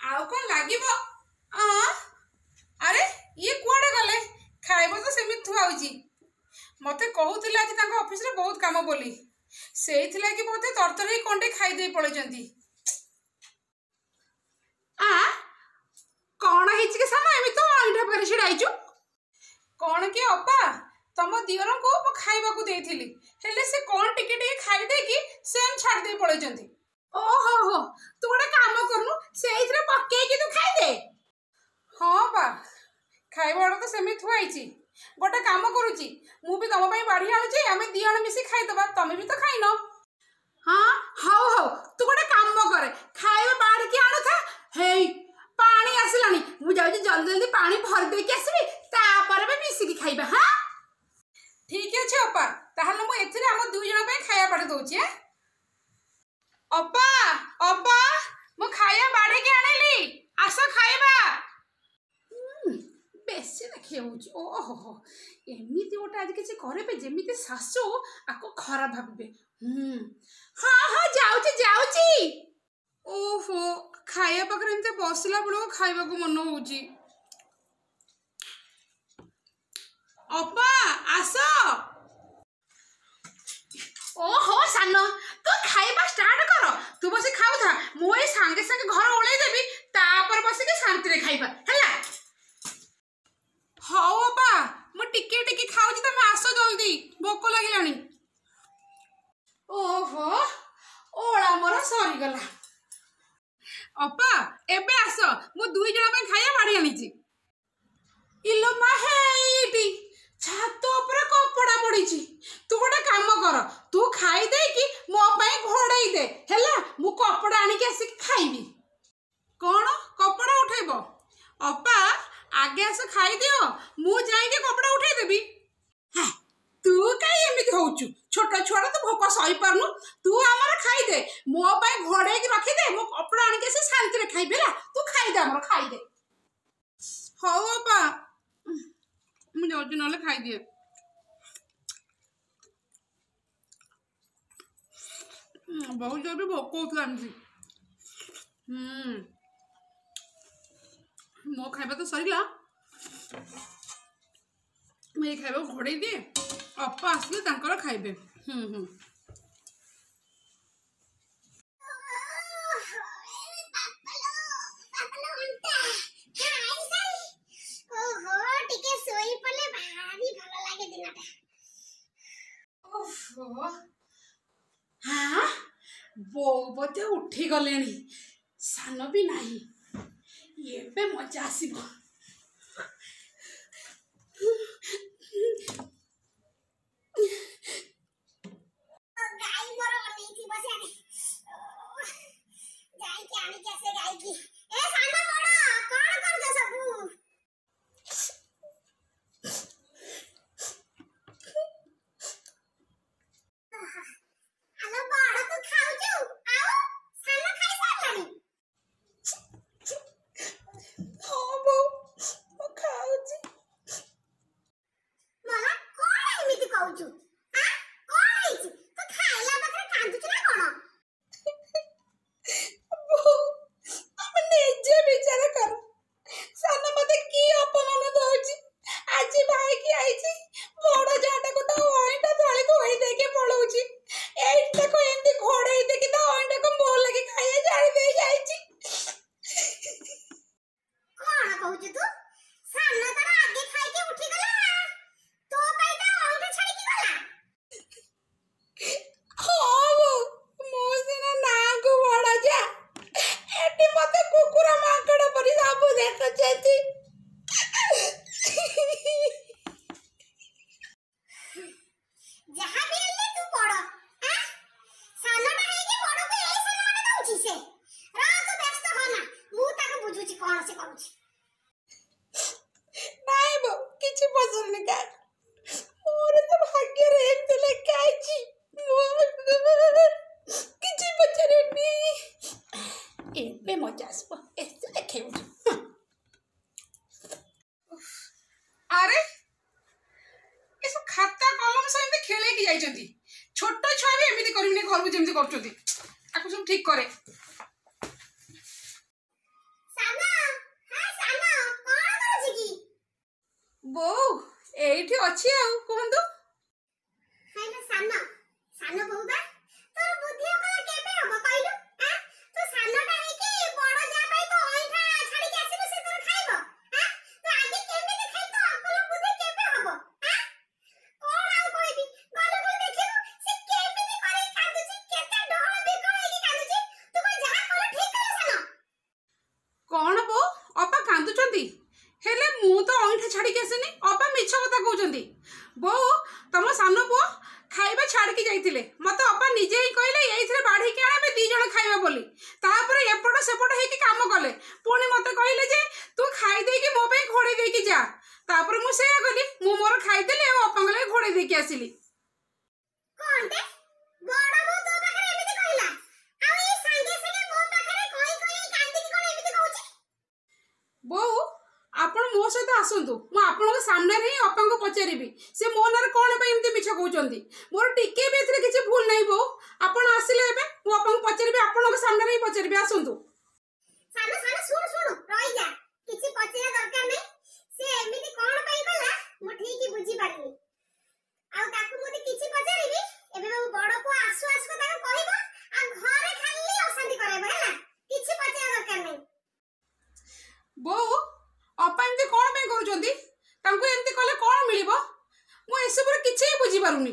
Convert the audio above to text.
आउ कौन लागिबो अरे ये कुआडे गले खाइबो तो सेमि थुआउची मते कहूथिले आज तांको ऑफिस रे बहुत काम बोली सेइथिला कि मते तरतरी कोंडे खाइ दे पळेचंती आ कोन हिच के सामा एमि तो आइठा पर छिडाइचो कोन के अपा तम दियर को खाइबा को देथिली हेले से कोन टिके टिके खाइ दे कि सेम छाड़ दे पळेचंती ओहो हो तू गोटे काम करनु सेइथरे पक्के कि तू खाइ दे हां बा खाइबा तो सेमि थुआइची गोटे काम करूची मु भी तम पई बाढ़ी आनुची आमे दी जण मिसी खाइ दबा तमे भी तो खाइनो हां हाउ हाउ तू गोटे काम करे खाइबा बाढ़ी के आनु था हेई पानी आसिलानी मु जाउची जल्दी जल्दी पानी भर दे के आसीबी तापर बे मिसी की खाइबा हां ठीक अछि अपा ताहले मु एथिरे हम दुई जण पई खाया पड़ दोची अपा अपा मु खाया बाढ़ी के आनेली आसो खाइबा बेसी देखिए होची ओहो एमिति गोटे आज किसी करे पे जेमिति सासु आको खराब भाबे हाँ हाँ जाउची जाउची ओहो खाया पाखरे एमते बसला बळो खाइबा को मन होउची अपा आसो ओहो सानो तू खाइबा स्टार्ट कर तू बसी खाउ था मु ए संगे संगे घर ओळै देबी तापर बसी के शांति रे खाइबा हला हाउ अपा मु टिके टिके खाउची तमे आसो जल्दी भोक लागिलानी ओहो ओळा मोर सरी गला अपा एबे आसो मु दुई जण पे खाया बाड़ी आनीची इलो मा हेइटी छात ऊपर कपड़ा पड़ीची तू गोटे काम कर तू खाई दे कि मो पई घोड़ाई दे हैला मु कपड़ा आनी के आसी खाइबी कोन कपड़ा उठेबो अपा आगे आस खाई दियो मु जाई के कपड़ा उठे देबी हां तू काई एमिति होउचु छोटा छोड़ा तो भोक सही परनु तू हमर खाई दे मो पई घोड़े के रखी दे मो कपड़ा आनी के से शांति रे खाइबेला तू खाई दे हमर खाई दे हो अपा मु जाउची नले खाई दिए बहुत जोर भी भोक होतला हमसी मो खाइबा तो सरीला मैं खाइबा घोड़े दिए अपा आसले तांकर खाइबे हाँ बो बोते उठी गलेनी सान भी नहीं ये पे मजा आसीबो गाई मोर बनी थी बस आने गाई के आने कैसे गाई की ए साना बड़ा कौन कर दे सबू हेलो बड़ा तू खाऊ जो आओ साना खाई सारलानी हाँ बो मो खाउची मला कोण एमिति कहूचु हां कोण हेची तू खाइला बकरे कांदुच ना कोन बो हम नेजे विचार कर साना मते की अपमान दउची आज भाई की आईची बड़ जाटा को तो ओइटा थाली को ओइ दे के पळौची एइटा को एंती घोड़े दे के तो ओइटा को मोह लगी खाइए जारी दे जाईची कोण कहूचु तू साना तारा आगे खाई के उठी गला तो पैदा ओइटा छाड़ी की गला हो मोसिना ना को बड़ा जा एटी मते कुकुरा माकड़ परी सब देखो जेती जहां भी ले तू बड़ हां साना ना है के बड़ को ए साना ना कहूची से रात व्यस्त होना मु ताके बुझुची कोन से कहूची नहीं बो किछि पसंद नहीं कर मोर तो भाग्य रे एमते लेके आइची किछि पचरे नी एबे मजा आसबो एसे देखे अरे ये सब खाता कलम से खेले की जाइछंती छोट छुआ भी एमिति करिने घर को जेमिति करछंती आकु सब ठीक करे ଏଇଠି ଅଛି ଆଉ କୁହନ୍ତୁ। ହାଇଲୋ ସାନ ସାନ ବୋଉ ବା ତୋର ବୁଦ୍ଧି ଅକଲ କେବେ ହବ କହିଲୁ? ତୁ ସାନଟା ହେଇକି ବଡ ଯା ପାଇଁ ତ ଅଇଁଠା ଛାଡିକି ଆସିବୁ ସେ ତୋର ଖାଇବ? ତୁ ଆଗେ କେମିତି ଖାଇ ତ ଅକଲ ବୁଦ୍ଧି କେବେ ହବ? କଣ ଆଉ କହିବି ଗଲୁ ଗଲୁ ଦେଖିବୁ ସେ କେମିତି କରି କାନ୍ଦୁଛି କେତେ ଡହଳ ବିକଳ ହେଇକି କାନ୍ଦୁଛି। ତୁ କଣ ଯାହା କଲ ଠିକ କଲ ସାନ? କଣ ବୋଉ ଅପା କାନ୍ଦୁଛନ୍ତି? ହେଲେ ମୁଁ ତ ଅଇଁଠା ଛାଡିକି ଆସିନି। ଅପା ମିଛ କଥା କହୁଛନ୍ତି। ବୋଉ ତମ ସାନ ପୁଅ ଖାଇବା ଛାଡିକି ଯାଇଥିଲେ। ମତେ ଅପା ନିଜେ ହିଁ କହିଲେ ଏଇଥିରେ ବାଢିକି ଆଣେ 2 ଜଣ ଖାଇବା ବୋଲି। ତାପରେ ଏପଟ ସେପଟ ହେଇକି କାମ କଲେ। ପୁଣି ମତେ କହିଲେ ଯେ ତୁ ଖାଇ ଦେଇକି ମୋ ପାଇଁ ଘୋଡେଇ ଦେଇକି ଯା। ତାପରେ ମୁଁ ସେଇଆ କଲି। ମୁଁ ମୋର ଖାଇଦେଲି ଆଉ ଅପାଙ୍କ ଲାଗି ଘୋଡେଇ ଦେଇକି ଆସିଲି। କଣଟେ ବଡ ବୋଉ ତୋ ପାଖରେ ଏମିତି କହିଲା ଆଉ ଏଇ ସାଙ୍ଗେ ସାଙ୍ଗେ ମୋ ପାଖରେ କହି କହି କାନ୍ଦିକି କଣ ଏମିତି କହୁଛି? ବୋଉ ଆପଣ ମୋ ସହିତ ଆସନ୍ତୁ। ମୁଁ ଆପଣଙ୍କ ସାମ୍ନାରେ ହିଁ ଅପାଙ୍କୁ ପଚାରିବି ସେ ମୋ ନାଁରେ କଣ ପାଇଁ ଏମିତି ମିଛ କହୁଛନ୍ତି। ମୋର ଟିକେ ବି ଏଥିରେ କିଛି ଭୁଲ ନାହିଁ। ବୋଉ ଆପଣ ଆସିଲେ ଏବେ ମୁଁ ଅପାଙ୍କୁ ପଚାରିବି। ଆପଣଙ୍କ ସାମ୍ନାରେ ହିଁ ପଚାରିବି। ଆସନ୍ତୁ। ସାନ ସାନ ଶୁଣୁ ଶୁଣୁ ରହିଯା କିଛି ପଚାରିବା ଦରକାର ନାହିଁ। ସେ ଏମିତି କଣ ପାଇଁ କଲା ମୁଁ ଠିକ ବୁଝି ପାରିନି। ଆଉ ତାକୁ ମୁଁ କିଛି ପଚାରିବି ଏବେ ମୋ ବଡ ପୁଅ ଆସୁ ଆସୁ ତାକୁ କହିବ ଆଉ ଘରେ ଖାଲି ଅଶାନ୍ତି କରାଇବ ହେଲା। କିଛି ପଚାରିବା ଦରକାର ନାହିଁ। ବୋଉ ଅପା ଏମିତି କଣ ପାଇଁ କରୁଛନ୍ତି? ତାଙ୍କୁ ଏମିତି କଲେ କଣ ମିଳିବ? ମୁଁ ଏସବୁରେ କିଛି ବୁଝିପାରୁନି।